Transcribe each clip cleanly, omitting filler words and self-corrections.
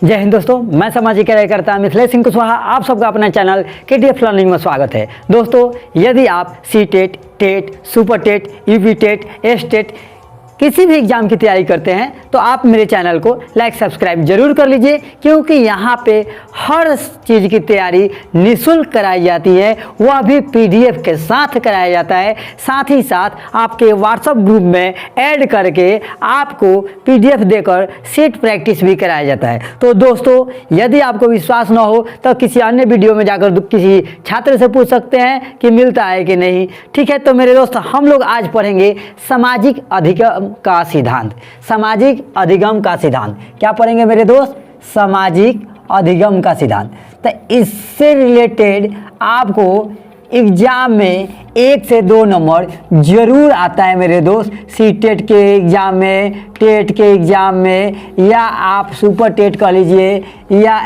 जय हिंद दोस्तों, मैं सामाजिक कार्यकर्ता मिथिलेश सिंह कुशवाहा आप सबका अपना चैनल KTF लर्निंग में स्वागत है। दोस्तों, यदि आप CTET, TET, super TET, UP TET, S TET किसी भी एग्ज़ाम की तैयारी करते हैं तो आप मेरे चैनल को लाइक सब्सक्राइब जरूर कर लीजिए, क्योंकि यहाँ पे हर चीज़ की तैयारी निःशुल्क कराई जाती है, वह भी PDF के साथ कराया जाता है। साथ ही साथ आपके व्हाट्सएप ग्रुप में ऐड करके आपको PDF देकर सेट प्रैक्टिस भी कराया जाता है। तो दोस्तों, यदि आपको विश्वास न हो तो किसी अन्य वीडियो में जाकर किसी छात्र से पूछ सकते हैं कि मिलता है कि नहीं। ठीक है, तो मेरे दोस्त, हम लोग आज पढ़ेंगे सामाजिक अधिगम का सिद्धांत। सामाजिक अधिगम का सिद्धांत क्या पढ़ेंगे मेरे दोस्त? सामाजिक अधिगम का सिद्धांत। तो इससे रिलेटेड आपको एग्जाम में 1 से 2 नंबर जरूर आता है मेरे दोस्त। सी-टेट के एग्ज़ाम में, टेट के एग्ज़ाम में, या आप सुपर टेट कर लीजिए, या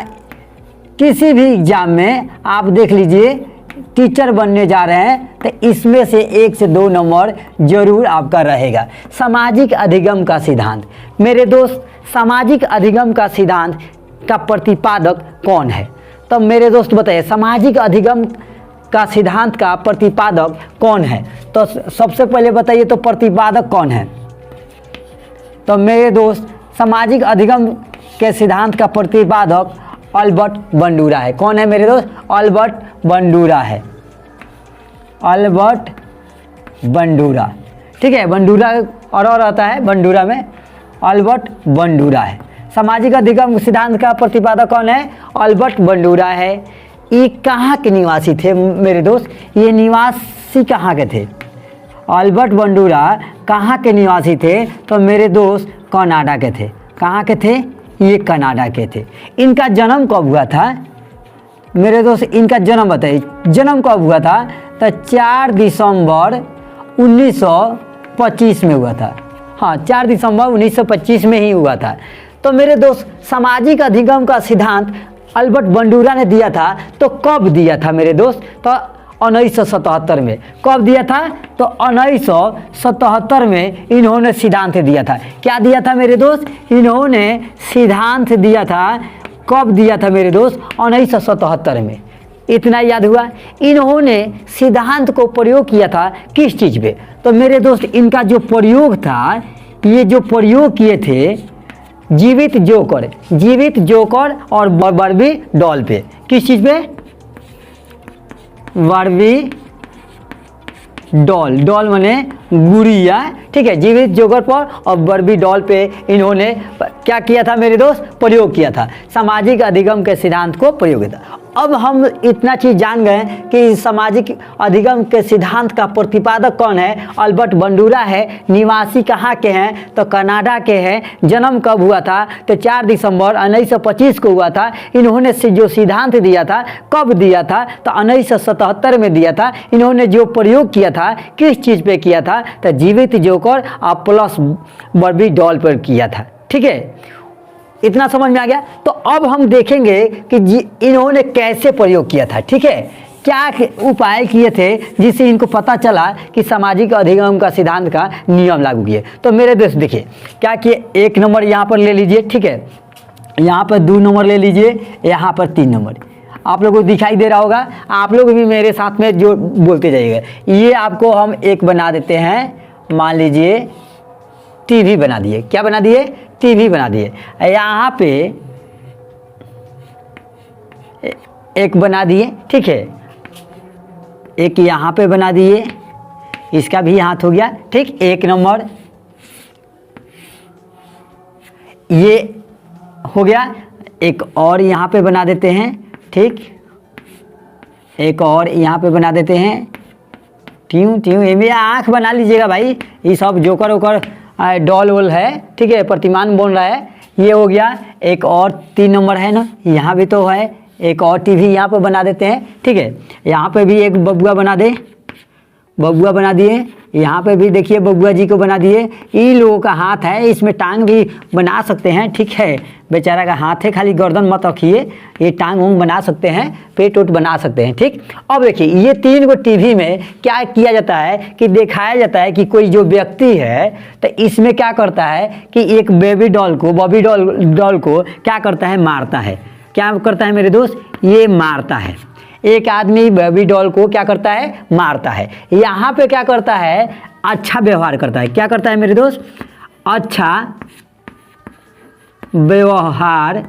किसी भी एग्ज़ाम में आप देख लीजिए टीचर बनने जा रहे हैं तो इसमें से 1 से 2 नंबर जरूर आपका रहेगा। सामाजिक अधिगम का सिद्धांत मेरे दोस्त, सामाजिक अधिगम का सिद्धांत का प्रतिपादक कौन है? तो मेरे दोस्त बताइए, सामाजिक अधिगम का सिद्धांत का प्रतिपादक कौन है? तो सबसे पहले बताइए तो प्रतिपादक कौन है? तो मेरे दोस्त, सामाजिक अधिगम के सिद्धांत का प्रतिपादक अल्बर्ट बंडूरा है। कौन है मेरे दोस्त? अल्बर्ट बंडूरा है। अल्बर्ट बंडूरा, ठीक है। बंडूरा और आता है बंडूरा में, अल्बर्ट बंडूरा है। सामाजिक अधिगम सिद्धांत का प्रतिपादक कौन है? अल्बर्ट बंडूरा है। ये कहाँ के निवासी थे मेरे दोस्त? ये निवासी कहाँ के थे? अल्बर्ट बंडूरा कहाँ के निवासी थे? तो मेरे दोस्त कनाडा के थे। कहाँ के थे? ये कनाडा के थे। इनका जन्म कब हुआ था मेरे दोस्त? इनका जन्म बताइए, जन्म कब हुआ था? तो 4 दिसंबर 1925 में हुआ था। हाँ, 4 दिसंबर 1925 में ही हुआ था। तो मेरे दोस्त, सामाजिक अधिगम का सिद्धांत अल्बर्ट बंडूरा ने दिया था, तो कब दिया था मेरे दोस्त? तो 1977 में। कब दिया था? तो 1977 में इन्होंने सिद्धांत दिया था। क्या दिया था मेरे दोस्त? इन्होंने सिद्धांत दिया था। कब दिया था मेरे दोस्त? 1977 में। इतना याद हुआ। इन्होंने सिद्धांत को प्रयोग किया था किस चीज़ पे? तो मेरे दोस्त, इनका जो प्रयोग था, ये जो प्रयोग किए थे जीवित जोकर और बार्बी डॉल पे। किस चीज़ पे? बार्बी डॉल माने गुड़िया, ठीक है। जीवित जोकर पर और बार्बी डॉल पे इन्होंने क्या किया था मेरे दोस्त? प्रयोग किया था। सामाजिक अधिगम के सिद्धांत को प्रयोग किया था। अब हम इतना चीज़ जान गए कि सामाजिक अधिगम के सिद्धांत का प्रतिपादक कौन है? अल्बर्ट बंडूरा है। निवासी कहाँ के हैं? तो कनाडा के हैं। जन्म कब हुआ था? तो 4 दिसंबर 1925 को हुआ था। इन्होंने जो सिद्धांत दिया था, कब दिया था? तो 1977 में दिया था। इन्होंने जो प्रयोग किया था किस चीज़ पे किया था? तो जीवित जोकर और प्लस बार्बी डॉल पर किया था, ठीक है। इतना समझ में आ गया। तो अब हम देखेंगे कि इन्होंने कैसे प्रयोग किया था, ठीक है। क्या उपाय किए थे जिससे इनको पता चला कि सामाजिक अधिगम का सिद्धांत का नियम लागू किए। तो मेरे दोस्त देखिए क्या किए। 1 नंबर यहाँ पर ले लीजिए, ठीक है। यहाँ पर 2 नंबर ले लीजिए, यहाँ पर 3 नंबर। आप लोगों को दिखाई दे रहा होगा। आप लोग भी मेरे साथ में जो बोलते जाइएगा। ये आपको हम एक बना देते हैं, मान लीजिए TV बना दिए। क्या बना दिए? TV बना दिए। यहाँ पे एक बना दिए, ठीक है। एक यहाँ पे बना दिए, इसका भी हाथ हो गया, ठीक। 1 नंबर ये हो गया। एक और यहाँ पे बना देते हैं, ठीक। एक और यहाँ पे बना देते हैं। ट्यूं ये आँख बना लीजिएगा भाई। ये सब जोकर वोकर डॉल वोल है, ठीक है, प्रतिमान बोल रहा है। ये हो गया। एक और 3 नंबर है ना, यहाँ भी तो है। एक और TV यहाँ पे बना देते हैं, ठीक है। यहाँ पे भी एक बबुआ बना दे, बबुआ बना दिए। यहाँ पे भी देखिए बबुआ जी को बना दिए। इन लोगों का हाथ है, इसमें टांग भी बना सकते हैं, ठीक है। बेचारा का हाथ है, खाली गर्दन मत रखिए, ये टांग वोंग बना सकते हैं, पेट वोट बना सकते हैं, ठीक। अब देखिए ये 3 गो टीवी में क्या किया जाता है कि दिखाया जाता है कि कोई जो व्यक्ति है तो इसमें क्या करता है कि एक बेबी डॉल को, बॉबी डॉल को क्या करता है, मारता है। क्या करता है मेरे दोस्त, ये मारता है। एक आदमी बेबी डॉल को क्या करता है, मारता है। यहाँ पे क्या करता है, अच्छा व्यवहार करता है। क्या करता है मेरे दोस्त, अच्छा व्यवहार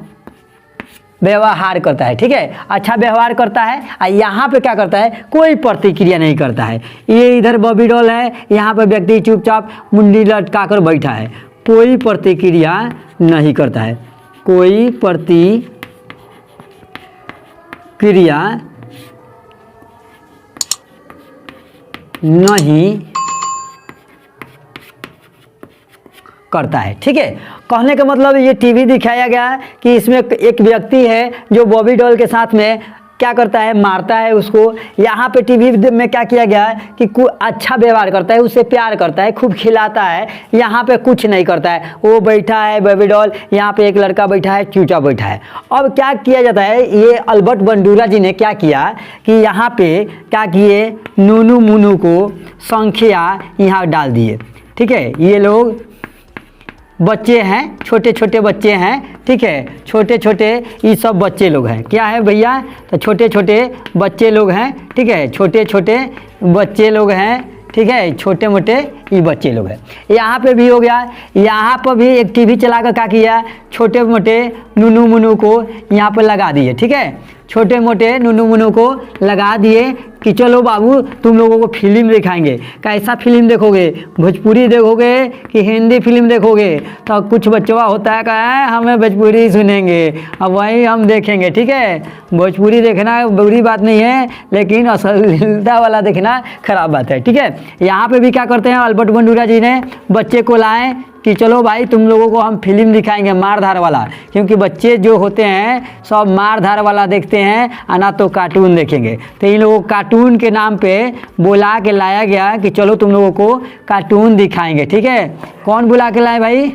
करता है, ठीक है, अच्छा व्यवहार करता है। और यहाँ पे क्या करता है, कोई प्रतिक्रिया नहीं करता है। ये इधर बॉबी डॉल है, यहाँ पे व्यक्ति चुपचाप मुंडी लटका कर बैठा है, कोई प्रतिक्रिया नहीं करता है, कोई प्रतिक्रिया नहीं करता है, ठीक है। कहने का मतलब ये टीवी दिखाया गया है कि इसमें एक व्यक्ति है जो बॉबी डॉल के साथ में क्या करता है, मारता है उसको। यहाँ पे टीवी में क्या किया गया है कि अच्छा व्यवहार करता है, उससे प्यार करता है, खूब खिलाता है। यहाँ पे कुछ नहीं करता है, वो बैठा है बेबी डॉल, यहाँ पे एक लड़का बैठा है, चूचा बैठा है। अब क्या किया जाता है, ये अल्बर्ट बंडूरा जी ने क्या किया कि यहाँ पे क्या किए, नूनू मुनू को संख्या यहाँ डाल दिए, ठीक है। ये लोग बच्चे हैं, छोटे छोटे बच्चे हैं, ठीक है, छोटे छोटे ये सब बच्चे लोग हैं। क्या है भैया, तो छोटे छोटे बच्चे लोग हैं, ठीक है, छोटे छोटे बच्चे लोग हैं, ठीक है, छोटे मोटे ये बच्चे लोग हैं। यहाँ पे भी हो गया, यहाँ पर भी एक टीवी चला कर क्या किया, छोटे मोटे नूनू मुनू को यहाँ पर लगा दिए, ठीक है, छोटे मोटे नूनू मुनू को लगा दिए कि चलो बाबू तुम लोगों को फिल्म दिखाएंगे। कैसा फिल्म देखोगे, भोजपुरी देखोगे कि हिंदी फिल्म देखोगे। तो कुछ बच्चा होता है कहा हमें भोजपुरी सुनेंगे, अब वही हम देखेंगे, ठीक है। भोजपुरी देखना बुरी बात नहीं है, लेकिन अश्लीलता वाला देखना खराब बात है, ठीक है। यहाँ पे भी क्या करते हैं, अल्बर्ट बंडूरा जी ने बच्चे को लाए कि चलो भाई तुम लोगों को हम फिल्म दिखाएंगे मार धार वाला, क्योंकि बच्चे जो होते हैं सब मार धार वाला देखते हैं और ना तो कार्टून देखेंगे। तो इन लोगों को कार्टून के नाम पे बुला के लाया गया कि चलो तुम लोगों को कार्टून दिखाएंगे, ठीक है। कौन बुला के लाए भाई,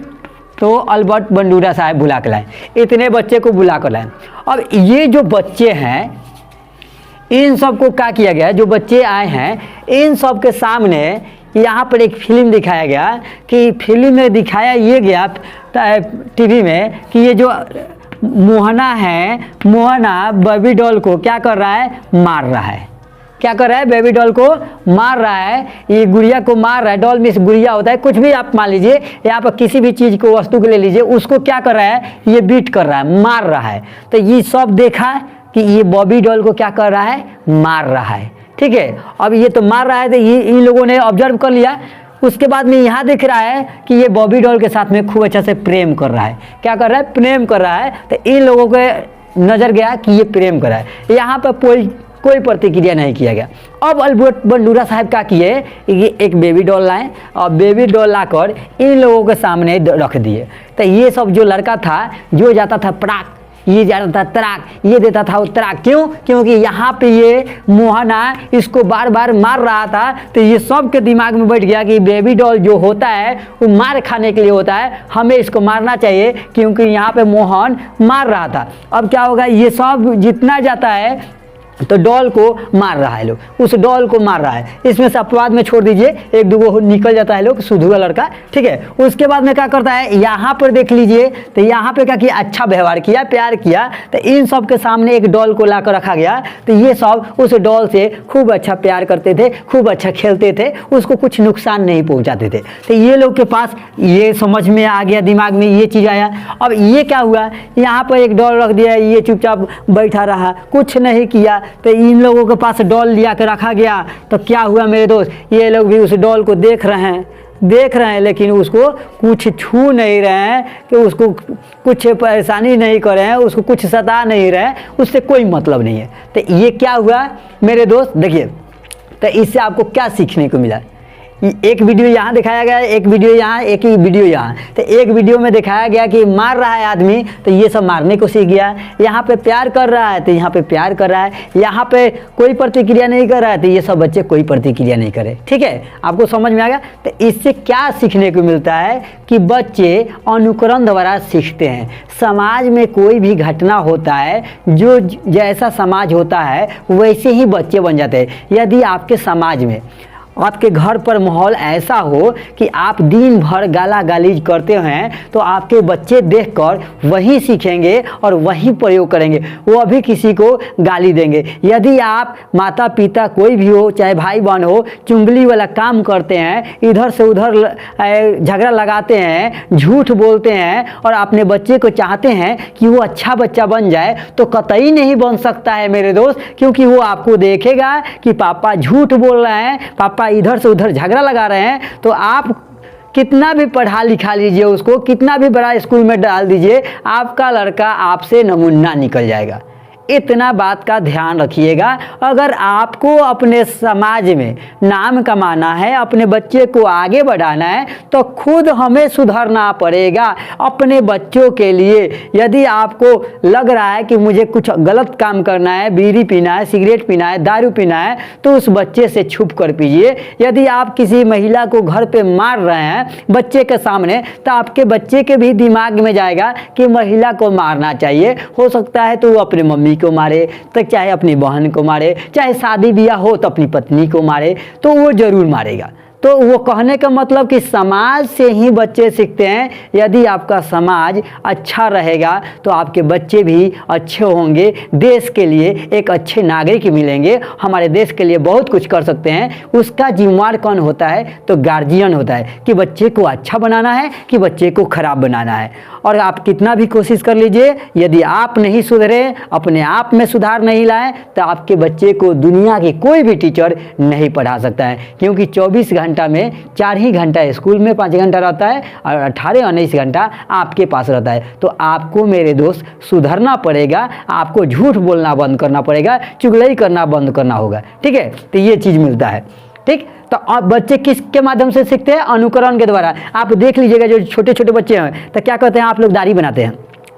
तो अल्बर्ट बंडूरा साहब बुला के लाए, इतने बच्चे को बुला कर लाए। अब ये जो बच्चे हैं इन सबको क्या किया गया, जो बच्चे आए हैं इन सब के सामने यहाँ पर एक फिल्म दिखाया गया कि फिल्म में दिखाया ये गया टीवी में कि ये जो मोहना है, मोहना बेबी डॉल को क्या कर रहा है, मार रहा है। क्या कर रहा है, बेबी डॉल को मार रहा है, ये गुड़िया को मार रहा है। डॉल में गुड़िया होता है, कुछ भी आप मान लीजिए, यहाँ पर किसी भी चीज़ को, वस्तु को ले लीजिए, उसको क्या कर रहा है, ये बीट कर रहा है, मार रहा है। तो ये सब देखा कि ये बॉबी डॉल को क्या कर रहा है, मार रहा है, ठीक है। अब ये तो मार रहा है, तो ये इन लोगों ने ऑब्जर्व कर लिया। उसके बाद में यहाँ दिख रहा है कि ये बॉबी डॉल के साथ में खूब अच्छा से प्रेम कर रहा है। क्या कर रहा है, प्रेम कर रहा है। तो इन लोगों को नज़र गया कि ये प्रेम कर रहा है, यहाँ पर कोई प्रतिक्रिया नहीं किया गया। अब अल्बर्ट बंडूरा साहब क्या किए, ये एक बेबी डॉल लाए और बेबी डॉल लाकर इन लोगों के सामने रख दिए। तो ये सब जो लड़का था, जो जाता था पटाक, ये जाता था तराक, ये देता था वो तराक। क्यों, क्योंकि यहाँ पे ये मोहना इसको बार बार मार रहा था। तो ये सब के दिमाग में बैठ गया कि बेबी डॉल जो होता है वो मार खाने के लिए होता है, हमें इसको मारना चाहिए, क्योंकि यहाँ पे मोहन मार रहा था। अब क्या होगा, ये सब जितना जाता है तो डॉल को मार रहा है लोग, उस डॉल को मार रहा है। इसमें से अपवाद में छोड़ दीजिए, एक दो निकल जाता है लोग, सुधुआ लड़का, ठीक है। उसके बाद में क्या करता है, यहाँ पर देख लीजिए, तो यहाँ पे क्या किया, अच्छा व्यवहार किया, प्यार किया। तो इन सब के सामने एक डॉल को लाकर रखा गया। तो ये सब उस डॉल से खूब अच्छा प्यार करते थे, खूब अच्छा खेलते थे, उसको कुछ नुकसान नहीं पहुँचाते थे। तो ये लोग के पास ये समझ में आ गया, दिमाग में ये चीज़ आया। अब ये क्या हुआ, यहाँ पर एक डॉल रख दिया, ये चुपचाप बैठा रहा, कुछ नहीं किया। तो इन लोगों के पास डॉल लिया कर रखा गया। तो क्या हुआ मेरे दोस्त, ये लोग भी उस डॉल को देख रहे हैं, लेकिन उसको कुछ छू नहीं रहे हैं, कि उसको कुछ परेशानी नहीं कर रहे हैं, उसको कुछ सता नहीं रहे हैं, उससे कोई मतलब नहीं है। तो ये क्या हुआ मेरे दोस्त, देखिए, तो इससे आपको क्या सीखने को मिला। एक वीडियो यहाँ दिखाया गया, एक वीडियो यहाँ, एक ही वीडियो यहाँ। तो एक वीडियो में दिखाया गया कि मार रहा है आदमी तो ये सब मारने को सीख गया, यहाँ पे प्यार कर रहा है तो यहाँ पे प्यार कर रहा है, यहाँ पे कोई प्रतिक्रिया नहीं कर रहा है तो ये सब बच्चे कोई प्रतिक्रिया नहीं करे। ठीक है, आपको समझ में आ गया। तो इससे क्या सीखने को मिलता है कि बच्चे अनुकरण द्वारा सीखते हैं। समाज में कोई भी घटना होता है, जो जैसा समाज होता है वैसे ही बच्चे बन जाते हैं। यदि आपके समाज में, आपके घर पर माहौल ऐसा हो कि आप दिन भर गाला गालीज करते हैं तो आपके बच्चे देखकर वही सीखेंगे और वही प्रयोग करेंगे, वो अभी किसी को गाली देंगे। यदि आप माता पिता कोई भी हो, चाहे भाई बहन हो, चुगली वाला काम करते हैं, इधर से उधर झगड़ा लगाते हैं, झूठ बोलते हैं और अपने बच्चे को चाहते हैं कि वो अच्छा बच्चा बन जाए, तो कतई नहीं बन सकता है मेरे दोस्त। क्योंकि वो आपको देखेगा कि पापा झूठ बोल रहे हैं, पापा इधर से उधर झगड़ा लगा रहे हैं, तो आप कितना भी पढ़ा लिखा लीजिए उसको, कितना भी बड़ा स्कूल में डाल दीजिए, आपका लड़का आपसे नमूना निकल जाएगा। इतना बात का ध्यान रखिएगा। अगर आपको अपने समाज में नाम कमाना है, अपने बच्चे को आगे बढ़ाना है, तो खुद हमें सुधरना पड़ेगा अपने बच्चों के लिए। यदि आपको लग रहा है कि मुझे कुछ गलत काम करना है, बीड़ी पीना है, सिगरेट पीना है, दारू पीना है, तो उस बच्चे से छुप कर पीजिए। यदि आप किसी महिला को घर पे मार रहे हैं बच्चे के सामने, तो आपके बच्चे के भी दिमाग में जाएगा कि महिला को मारना चाहिए। हो सकता है तो वो अपने मम्मी को मारे, तो चाहे अपनी बहन को मारे, चाहे शादी ब्याह हो तो अपनी पत्नी को मारे, तो वो जरूर मारेगा। तो वो कहने का मतलब कि समाज से ही बच्चे सीखते हैं। यदि आपका समाज अच्छा रहेगा तो आपके बच्चे भी अच्छे होंगे, देश के लिए एक अच्छे नागरिक मिलेंगे, हमारे देश के लिए बहुत कुछ कर सकते हैं। उसका जिम्मेवार कौन होता है? तो गार्जियन होता है कि बच्चे को अच्छा बनाना है कि बच्चे को खराब बनाना है। और आप कितना भी कोशिश कर लीजिए, यदि आप नहीं सुधरे, अपने आप में सुधार नहीं लाए, तो आपके बच्चे को दुनिया की कोई भी टीचर नहीं पढ़ा सकता है। क्योंकि 24 घंटा में 4 ही घंटा स्कूल में 5 घंटा रहता है और 18-19 घंटा आपके पास रहता है। तो आपको मेरे दोस्त सुधरना पड़ेगा, आपको झूठ बोलना बंद करना पड़ेगा, चुगली करना बंद करना होगा। ठीक है, तो ये चीज़ मिलता है। ठीक, तो अब बच्चे किसके माध्यम से सीखते हैं? अनुकरण के द्वारा। आप देख लीजिएगा जो छोटे छोटे बच्चे हैं तो क्या कहते हैं, आप लोग दाढ़ी बनाते हैं,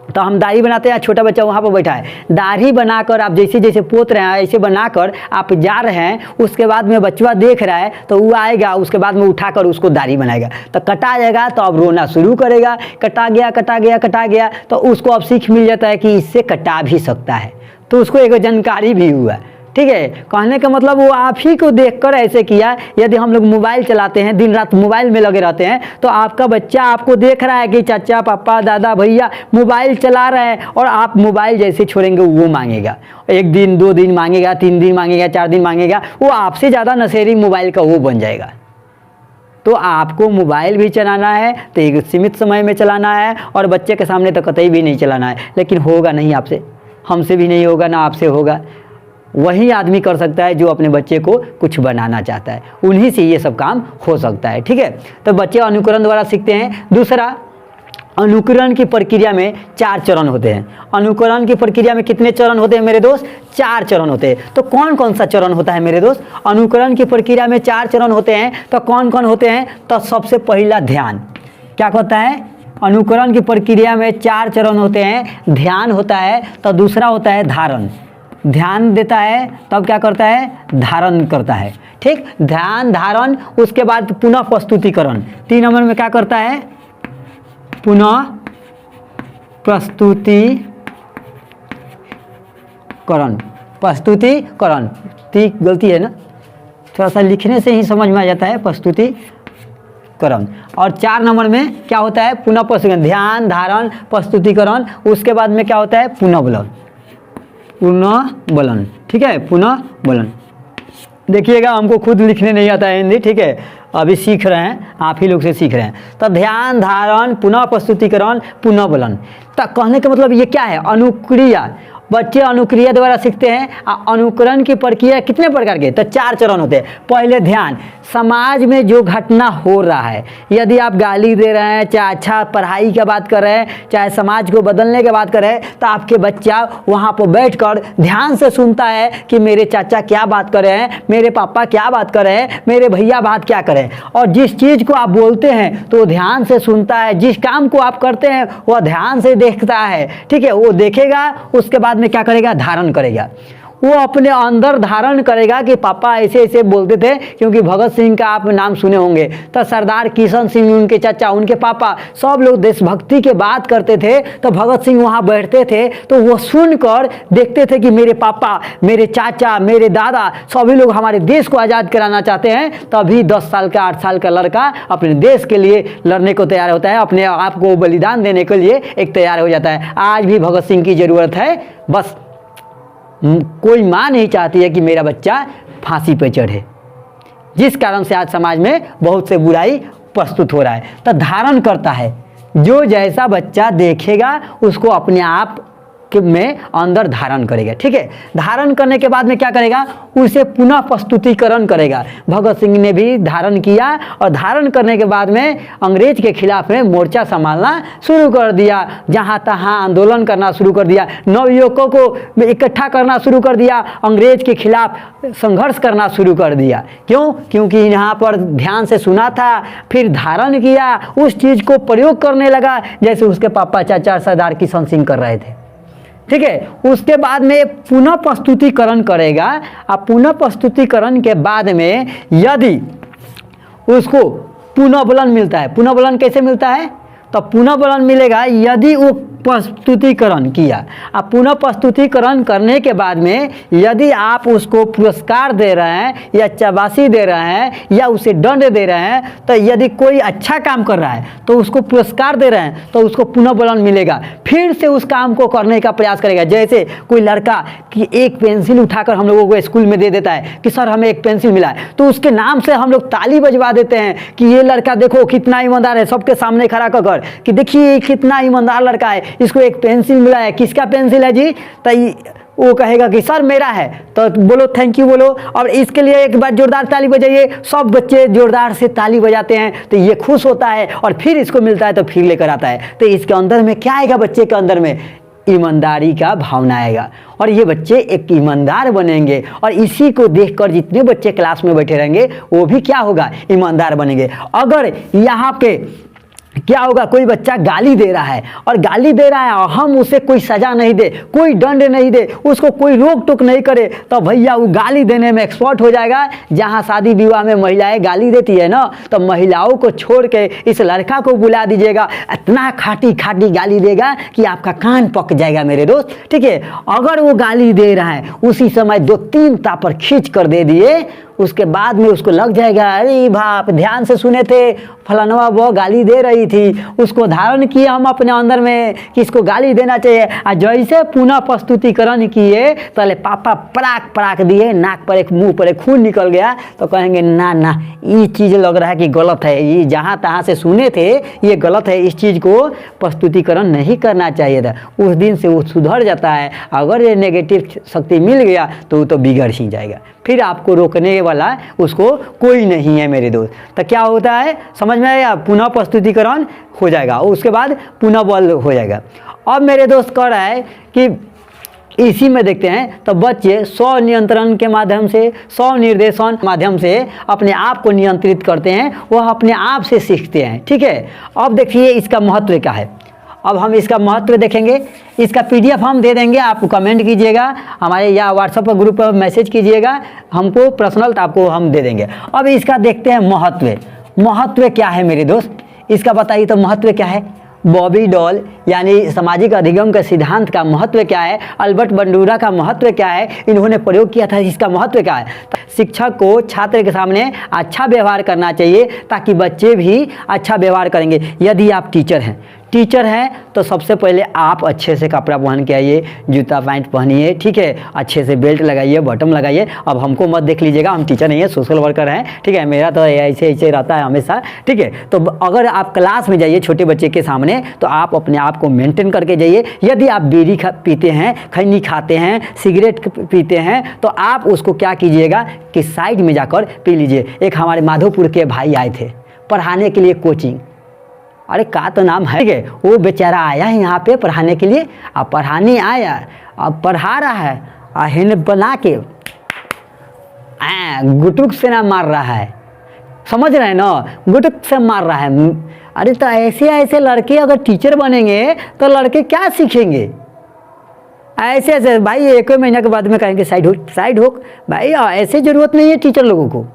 तो हम दाढ़ी बनाते हैं, छोटा बच्चा वहाँ पर बैठा है, दाढ़ी बनाकर आप जैसे जैसे पोत रहे हैं ऐसे बनाकर आप जा रहे हैं, उसके बाद में बच्चा देख रहा है तो वो आएगा, उसके बाद में उठाकर उसको दाढ़ी बनाएगा, तो कटा जाएगा तो अब रोना शुरू करेगा, कटा गया कटा गया कटा गया, तो उसको अब सीख मिल जाता है कि इससे कटा भी सकता है, तो उसको एक जानकारी भी हुआ। ठीक है, कहने का मतलब वो आप ही को देखकर ऐसे किया। यदि हम लोग मोबाइल चलाते हैं, दिन रात मोबाइल में लगे रहते हैं, तो आपका बच्चा आपको देख रहा है कि चाचा पापा दादा भैया मोबाइल चला रहे हैं, और आप मोबाइल जैसे छोड़ेंगे वो मांगेगा। 1 दिन 2 दिन मांगेगा, 3 दिन मांगेगा, 4 दिन मांगेगा, वो आपसे ज़्यादा नशेड़ी मोबाइल का वो बन जाएगा। तो आपको मोबाइल भी चलाना है तो एक सीमित समय में चलाना है, और बच्चे के सामने तो कतई भी नहीं चलाना है। लेकिन होगा नहीं आपसे, हमसे भी नहीं होगा, ना आपसे होगा। वही आदमी कर सकता है जो अपने बच्चे को कुछ बनाना चाहता है, उन्हीं से ये सब काम हो सकता है। ठीक है, तो बच्चे अनुकरण द्वारा सीखते हैं। दूसरा, अनुकरण की प्रक्रिया में 4 चरण होते हैं। अनुकरण की प्रक्रिया में कितने चरण होते हैं मेरे दोस्त? 4 चरण होते हैं। तो कौन कौन सा चरण होता है मेरे दोस्त? अनुकरण की प्रक्रिया में 4 चरण होते हैं। तो कौन कौन होते हैं? तो सबसे पहला ध्यान। क्या कहता है? अनुकरण की प्रक्रिया में 4 चरण होते हैं। ध्यान होता है, तो दूसरा होता है धारण। ध्यान देता है तब क्या करता है? धारण करता है। ठीक, ध्यान धारण, उसके बाद पुनः प्रस्तुतिकरण। 3 नंबर में क्या करता है? पुनः प्रस्तुतिकरण। प्रस्तुतिकरण, ठीक गलती है ना, थोड़ा सा लिखने से ही समझ में आ जाता है, प्रस्तुतिकरण। और 4 नंबर में क्या होता है? पुनः प्रस्तुतिकरण। ध्यान धारण प्रस्तुतिकरण, उसके बाद में क्या होता है? पुनः बलन। पुनः बलन, ठीक है, पुनः बलन। देखिएगा हमको खुद लिखने नहीं आता है हिंदी, ठीक है, अभी सीख रहे हैं, आप ही लोग से सीख रहे हैं। तो ध्यान धारण, पुनः प्रस्तुतिकरण, पुनः बलन। तो कहने का मतलब ये क्या है? अनुक्रिया। बच्चे अनुक्रिया द्वारा सीखते हैं। अनुकरण की प्रक्रिया कितने प्रकार के, तो 4 चरण होते हैं। पहले ध्यान, समाज में जो घटना हो रहा है, यदि आप गाली दे रहे हैं, चाहे अच्छा पढ़ाई की बात कर रहे हैं, चाहे समाज को बदलने की बात कर रहे हैं, तो आपके बच्चा वहाँ पर बैठकर ध्यान से सुनता है कि मेरे चाचा क्या बात कर रहे हैं, मेरे पापा क्या बात कर रहे हैं, मेरे भैया बात क्या कर रहे हैं। और जिस चीज़ को आप बोलते हैं तो ध्यान से सुनता है, जिस काम को आप करते हैं वह ध्यान से देखता है। ठीक है, वो देखेगा, उसके बाद में क्या करेगा, धारण करेगा। वो अपने अंदर धारण करेगा कि पापा ऐसे ऐसे बोलते थे, क्योंकि भगत सिंह का आप नाम सुने होंगे, तो सरदार किशन सिंह उनके चाचा, उनके पापा, सब लोग देशभक्ति के बात करते थे, तो भगत सिंह वहाँ बैठते थे, तो वो सुनकर देखते थे कि मेरे पापा, मेरे चाचा, मेरे दादा, सभी लोग हमारे देश को आज़ाद कराना चाहते हैं। तभी 10 साल का 8 साल का लड़का अपने देश के लिए लड़ने को तैयार होता है, अपने आप को बलिदान देने के लिए एक तैयार हो जाता है। आज भी भगत सिंह की ज़रूरत है, बस कोई माँ नहीं चाहती है कि मेरा बच्चा फांसी पे चढ़े, जिस कारण से आज समाज में बहुत से बुराई प्रस्तुत हो रहा है। तो धारण करता है, जो जैसा बच्चा देखेगा उसको अपने आप में अंदर धारण करेगा। ठीक है, धारण करने के बाद में क्या करेगा, उसे पुनः प्रस्तुतिकरण करेगा। भगत सिंह ने भी धारण किया, और धारण करने के बाद में अंग्रेज के खिलाफ में मोर्चा संभालना शुरू कर दिया, जहाँ तहाँ आंदोलन करना शुरू कर दिया, नवयुवकों को इकट्ठा करना शुरू कर दिया, अंग्रेज के खिलाफ संघर्ष करना शुरू कर दिया। क्यों? क्योंकि यहाँ पर ध्यान से सुना था, फिर धारण किया, उस चीज़ को प्रयोग करने लगा, जैसे उसके पापा चाचा सरदार किशन सिंह कर रहे थे। ठीक है, उसके बाद में पुनः प्रस्तुतिकरण करेगा। अब पुनः प्रस्तुतिकरण के बाद में यदि उसको पुनः बलन मिलता है, पुनः बलन कैसे मिलता है, तो पुनः बलन मिलेगा यदि वो प्रस्तुतिकरण किया। अब पुनः प्रस्तुतिकरण करने के बाद में यदि आप उसको पुरस्कार दे रहे हैं, या शाबाशी दे रहे हैं, या उसे दंड दे रहे हैं, तो यदि कोई अच्छा काम कर रहा है तो उसको पुरस्कार दे रहे हैं, तो उसको पुनः बलन मिलेगा, फिर से उस काम को करने का प्रयास करेगा। जैसे कोई लड़का कि एक पेंसिल उठाकर हम लोगों को स्कूल में दे देता है कि सर हमें एक पेंसिल मिला है, तो उसके नाम से हम लोग ताली बजवा देते हैं कि ये लड़का देखो कितना ईमानदार है, सबके सामने खड़ा कर कि देखिए कितना ईमानदार लड़का है, इसको एक पेंसिल मिला है। किसका पेंसिल है जी? तो वो कहेगा कि सर मेरा है, तो बोलो थैंक यू बोलो, और इसके लिए एक बार जोरदार ताली बजाइए। सब बच्चे जोरदार से ताली बजाते हैं, तो ये खुश होता है, और फिर इसको मिलता है तो फिर लेकर आता है। तो इसके अंदर में क्या आएगा, बच्चे के अंदर में ईमानदारी का भावना आएगा, और ये बच्चे एक ईमानदार बनेंगे। और इसी को देखकर जितने बच्चे क्लास में बैठे रहेंगे वो भी क्या होगा, ईमानदार बनेंगे। अगर यहाँ पे क्या होगा, कोई बच्चा गाली दे रहा है, और गाली दे रहा है और हम उसे कोई सज़ा नहीं दे, कोई दंड नहीं दे, उसको कोई रोक टोक नहीं करे, तो भैया वो गाली देने में एक्सपर्ट हो जाएगा। जहाँ शादी विवाह में महिलाएं गाली देती है ना, तो महिलाओं को छोड़ के इस लड़का को बुला दीजिएगा, इतना खाटी खाटी गाली देगा कि आपका कान पक जाएगा मेरे दोस्त। ठीक है, अगर वो गाली दे रहा है उसी समय 2-3 तापर खींच कर दे दिए, उसके बाद में उसको लग जाएगा अरे बाप, ध्यान से सुने थे, फलानवा वो गाली दे रही थी, उसको धारण किए हम अपने अंदर में कि इसको गाली देना चाहिए। और जैसे पुनः प्रस्तुतिकरण किए, पहले पापा पराक पराक दिए, नाक पर एक, मुंह पर एक, खून निकल गया, तो कहेंगे ना ना ये चीज़ लग रहा है कि गलत है, ये जहाँ तहाँ से सुने थे ये गलत है, इस चीज़ को प्रस्तुतिकरण नहीं करना चाहिए था। उस दिन से वो सुधर जाता है। अगर ये नेगेटिव शक्ति मिल गया तो वो तो बिगड़ ही जाएगा, फिर आपको रोकने वाला उसको कोई नहीं है मेरे दोस्त। तो क्या होता है समझ में आया, पुनः प्रस्तुतिकरण हो जाएगा, उसके बाद पुनः बल हो जाएगा। अब मेरे दोस्त कह रहा है कि इसी में देखते हैं, तो बच्चे स्व नियंत्रण के माध्यम से, स्व निर्देशन माध्यम से अपने आप को नियंत्रित करते हैं, वह अपने आप से सीखते हैं। ठीक है, अब देखिए इसका महत्व क्या है। अब हम इसका महत्व देखेंगे, इसका PDF हम दे देंगे, आप कमेंट कीजिएगा हमारे या व्हाट्सएप पर ग्रुप पर मैसेज कीजिएगा हमको पर्सनल, तो आपको हम दे देंगे। अब इसका देखते हैं महत्व। महत्व क्या है मेरे दोस्त, इसका बताइए तो महत्व क्या है। बॉबी डॉल यानी सामाजिक अधिगम के सिद्धांत का महत्व क्या है, अल्बर्ट बंडूरा का महत्व क्या है, इन्होंने प्रयोग किया था, इसका महत्व क्या है। शिक्षक को छात्र के सामने अच्छा व्यवहार करना चाहिए ताकि बच्चे भी अच्छा व्यवहार करेंगे। यदि आप टीचर हैं, टीचर हैं तो सबसे पहले आप अच्छे से कपड़ा पहन के आइए, जूता पैंट पहनिए, ठीक है, अच्छे से बेल्ट लगाइए, बटन लगाइए। अब हमको मत देख लीजिएगा, हम टीचर नहीं है, सोशल वर्कर हैं, ठीक है, मेरा तो ऐसे ऐसे रहता है हमेशा, ठीक है। तो अगर आप क्लास में जाइए छोटे बच्चे के सामने तो आप अपने आप को मेंटेन करके जाइए। यदि आप बीड़ी पीते हैं, खैनी खाते हैं, सिगरेट पीते हैं तो आप उसको क्या कीजिएगा कि साइड में जाकर पी लीजिए। एक हमारे माधोपुर के भाई आए थे पढ़ाने के लिए कोचिंग, अरे का तो नाम है, वो बेचारा आया है यहाँ पे पढ़ाने के लिए। अब पढ़ाने आया, अब पढ़ा रहा है, हिन बना के गुटुक से ना मार रहा है, समझ रहे हैं ना, गुटुक से मार रहा है। अरे तो ऐसे ऐसे लड़के अगर टीचर बनेंगे तो लड़के क्या सीखेंगे? ऐसे ऐसे भाई एक महीना के बाद में कहेंगे साइड हो भाई, ऐसे ज़रूरत नहीं है टीचर लोगों को,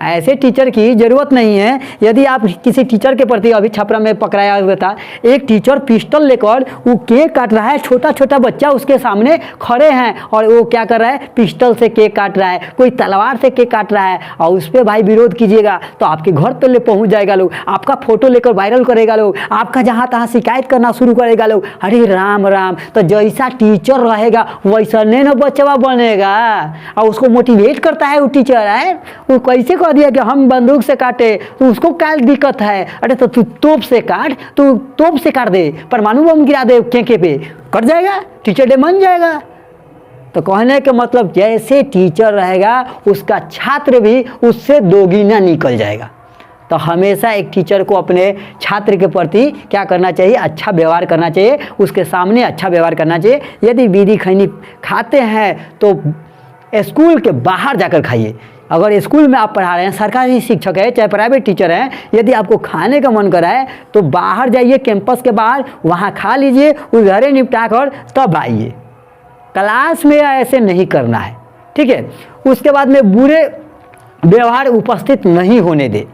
ऐसे टीचर की ज़रूरत नहीं है। यदि आप किसी टीचर के प्रति, अभी छपरा में पकड़ाया हुआ था एक टीचर पिस्टल लेकर वो केक काट रहा है, छोटा छोटा बच्चा उसके सामने खड़े हैं और वो क्या कर रहा है, पिस्टल से केक काट रहा है, कोई तलवार से केक काट रहा है। और उस पर भाई विरोध कीजिएगा तो आपके घर तक ले पहुँच जाएगा लोग, आपका फोटो लेकर वायरल करेगा लोग, आपका जहाँ तहाँ शिकायत करना शुरू करेगा लोग। अरे राम राम, तो जैसा टीचर रहेगा वैसा नहीं ना बच्चा बनेगा। और उसको मोटिवेट करता है वो टीचर, है वो कैसे कह दिया कि हम बंदूक से काटे तो उसको क्या दिक्कत है? अरे तो तू तोप से काट, तू तोप से काट दे, परमाणु बम गिरा दे केके पे, कट जाएगा, टीचर डे बन जाएगा। तो कहने का मतलब जैसे टीचर रहेगा उसका छात्र भी उससे दोगुना निकल जाएगा। तो हमेशा एक टीचर को अपने छात्र के प्रति क्या करना चाहिए, अच्छा व्यवहार करना चाहिए, उसके सामने अच्छा व्यवहार करना चाहिए। यदि बीड़ी खैनी खाते हैं तो स्कूल के बाहर जाकर खाइए। अगर स्कूल में आप पढ़ा रहे हैं, सरकारी शिक्षक है चाहे प्राइवेट टीचर हैं, यदि आपको खाने का मन करा है तो बाहर जाइए, कैंपस के बाहर, वहाँ खा लीजिए, उधर निपटा कर तब आइए। क्लास में ऐसे नहीं करना है, ठीक है। उसके बाद में बुरे व्यवहार उपस्थित नहीं होने दे।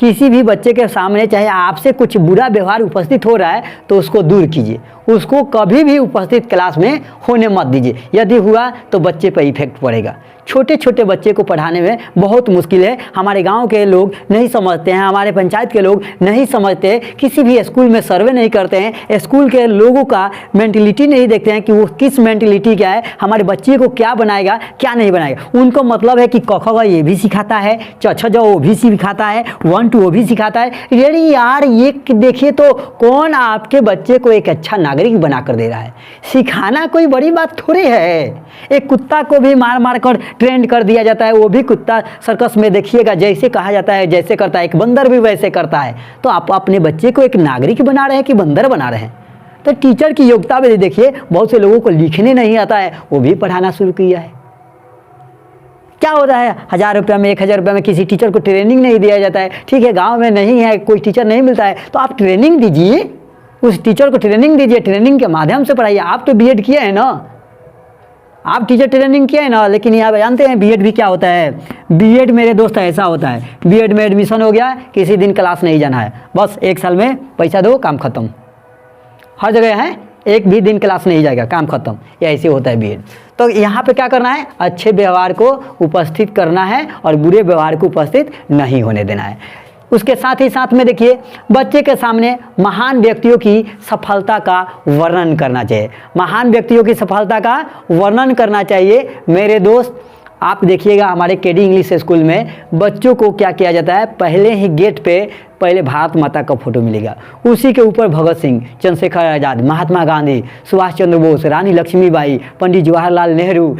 किसी भी बच्चे के सामने चाहे आपसे कुछ बुरा व्यवहार उपस्थित हो रहा है तो उसको दूर कीजिए, उसको कभी भी उपस्थित क्लास में होने मत दीजिए। यदि हुआ तो बच्चे पर इफेक्ट पड़ेगा। छोटे छोटे बच्चे को पढ़ाने में बहुत मुश्किल है। हमारे गांव के लोग नहीं समझते हैं, हमारे पंचायत के लोग नहीं समझते, किसी भी स्कूल में सर्वे नहीं करते हैं, स्कूल के लोगों का मेंटलिटी नहीं देखते हैं कि वो किस मेंटलिटी क्या है, हमारे बच्चे को क्या बनाएगा क्या नहीं बनाएगा। उनको मतलब है कि क ख ग ये भी सिखाता है, च छ ज वो भी सिखाता है, 1 2 वो भी सिखाता है। अरे यार ये देखिए तो कौन आपके बच्चे को एक अच्छा नागरिक बना कर दे रहा है। सिखाना कोई बड़ी बात थोड़ी है। एक कुत्ता को भी मार मार कर ट्रेंड कर दिया जाता है, वो भी कुत्ता सर्कस में देखिएगा जैसे कहा जाता है जैसे करता है, एक बंदर भी वैसे करता है। तो आप अपने बच्चे को एक नागरिक बना रहे हैं कि बंदर बना रहे हैं? तो टीचर की योग्यता में देखिए, बहुत से लोगों को लिखने नहीं आता है, वो भी पढ़ाना शुरू किया है। क्या होता है, 1000 रुपये में 1000 रुपये में किसी टीचर को ट्रेनिंग नहीं दिया जाता है, ठीक है। गाँव में नहीं है, कोई टीचर नहीं मिलता है तो आप ट्रेनिंग दीजिए, उस टीचर को ट्रेनिंग दीजिए, ट्रेनिंग के माध्यम से पढ़ाइए। आप तो बीएड किए हैं ना, आप टीचर ट्रेनिंग किए हैं ना, लेकिन यहाँ जानते हैं बीएड भी क्या होता है? बीएड मेरे दोस्त ऐसा होता है, बीएड में एडमिशन हो गया, किसी दिन क्लास नहीं जाना है, बस 1 साल में पैसा दो काम खत्म। हर जगह है, एक भी दिन क्लास नहीं जाएगा काम खत्म, ये ऐसे होता है बीएड। तो यहाँ पे क्या करना है, अच्छे व्यवहार को उपस्थित करना है और बुरे व्यवहार को उपस्थित नहीं होने देना है। उसके साथ ही साथ में देखिए, बच्चे के सामने महान व्यक्तियों की सफलता का वर्णन करना चाहिए। महान व्यक्तियों की सफलता का वर्णन करना चाहिए। मेरे दोस्त आप देखिएगा, हमारे केडी इंग्लिश स्कूल में बच्चों को क्या किया जाता है, पहले ही गेट पे पहले भारत माता का फोटो मिलेगा, उसी के ऊपर भगत सिंह, चंद्रशेखर आज़ाद, महात्मा गांधी, सुभाष चंद्र बोस, रानी लक्ष्मीबाई, पंडित जवाहरलाल नेहरू,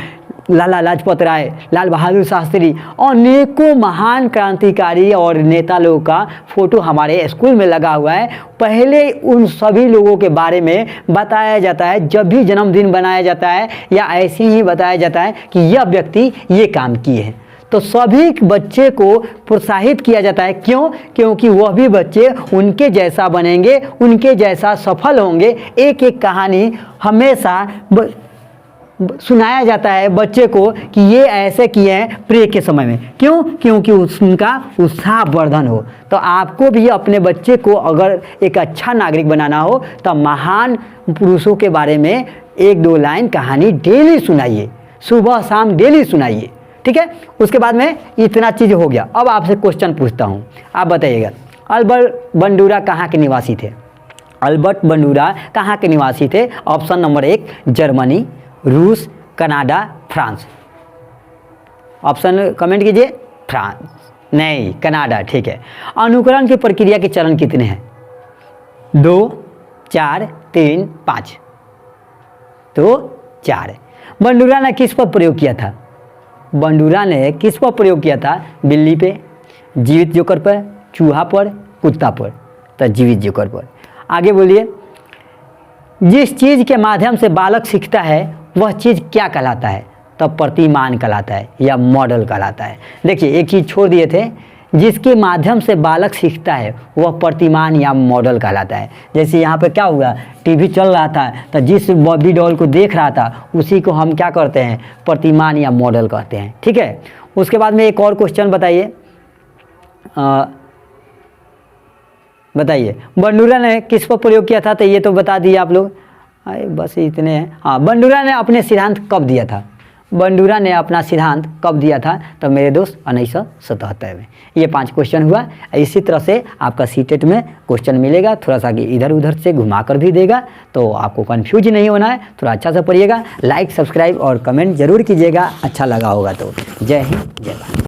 लाला लाजपत राय, लाल बहादुर शास्त्री, अनेकों महान क्रांतिकारी और नेता लोगों का फोटो हमारे स्कूल में लगा हुआ है। पहले उन सभी लोगों के बारे में बताया जाता है जब भी जन्मदिन बनाया जाता है, या ऐसे ही बताया जाता है कि यह व्यक्ति ये काम किए हैं। तो सभी बच्चे को प्रोत्साहित किया जाता है। क्यों? क्योंकि वह भी बच्चे उनके जैसा बनेंगे, उनके जैसा सफल होंगे। एक एक कहानी हमेशा सुनाया जाता है बच्चे को कि ये ऐसे किए हैं प्रे के समय में। क्यों? क्योंकि उनका उत्साहवर्धन हो। तो आपको भी अपने बच्चे को अगर एक अच्छा नागरिक बनाना हो तो महान पुरुषों के बारे में 1-2 लाइन कहानी डेली सुनाइए, सुबह शाम डेली सुनाइए, ठीक है। उसके बाद में इतना चीज़ हो गया। अब आपसे क्वेश्चन पूछता हूँ, आप बताइएगा, अल्बर्ट बंडूरा कहाँ के निवासी थे? अल्बर्ट बंडूरा कहाँ के निवासी थे? ऑप्शन नंबर 1 जर्मनी, रूस, कनाडा, फ्रांस। ऑप्शन कमेंट कीजिए। फ्रांस नहीं, कनाडा। ठीक है। अनुकरण की प्रक्रिया के चरण कितने हैं? 2, 4, 3, 5। तो 4 है। बंडूरा ने किस पर प्रयोग किया था? बंडूरा ने किस पर प्रयोग किया था? बिल्ली पे, जीवित जोकर पर, चूहा पर, कुत्ता पर। तो जीवित जोकर पर। आगे बोलिए। जिस चीज़ के माध्यम से बालक सीखता है वह चीज़ क्या कहलाता है? तो प्रतिमान कहलाता है या मॉडल कहलाता है। देखिए एक चीज़ छोड़ दिए थे, जिसके माध्यम से बालक सीखता है वह प्रतिमान या मॉडल कहलाता है। जैसे यहाँ पे क्या हुआ, टीवी चल रहा था तो जिस बॉबी डॉल को देख रहा था उसी को हम क्या करते हैं? प्रतिमान या मॉडल कहते हैं। ठीक है। उसके बाद में एक और क्वेश्चन बताइए। बंडूरा ने किस पर प्रयोग किया था? तो ये तो बता दिए आप लोग, बस इतने हैं। हाँ, बंडूरा ने अपने सिद्धांत कब दिया था? बंडूरा ने अपना सिद्धांत कब दिया था? तो मेरे दोस्त 1977 में। ये 5 क्वेश्चन हुआ। इसी तरह से आपका सीटेट में क्वेश्चन मिलेगा, थोड़ा सा इधर उधर से घुमा कर भी देगा, तो आपको कंफ्यूज नहीं होना है। थोड़ा अच्छा से पढ़िएगा। लाइक, सब्सक्राइब और कमेंट जरूर कीजिएगा, अच्छा लगा होगा तो। जय हिंद, जय भारत।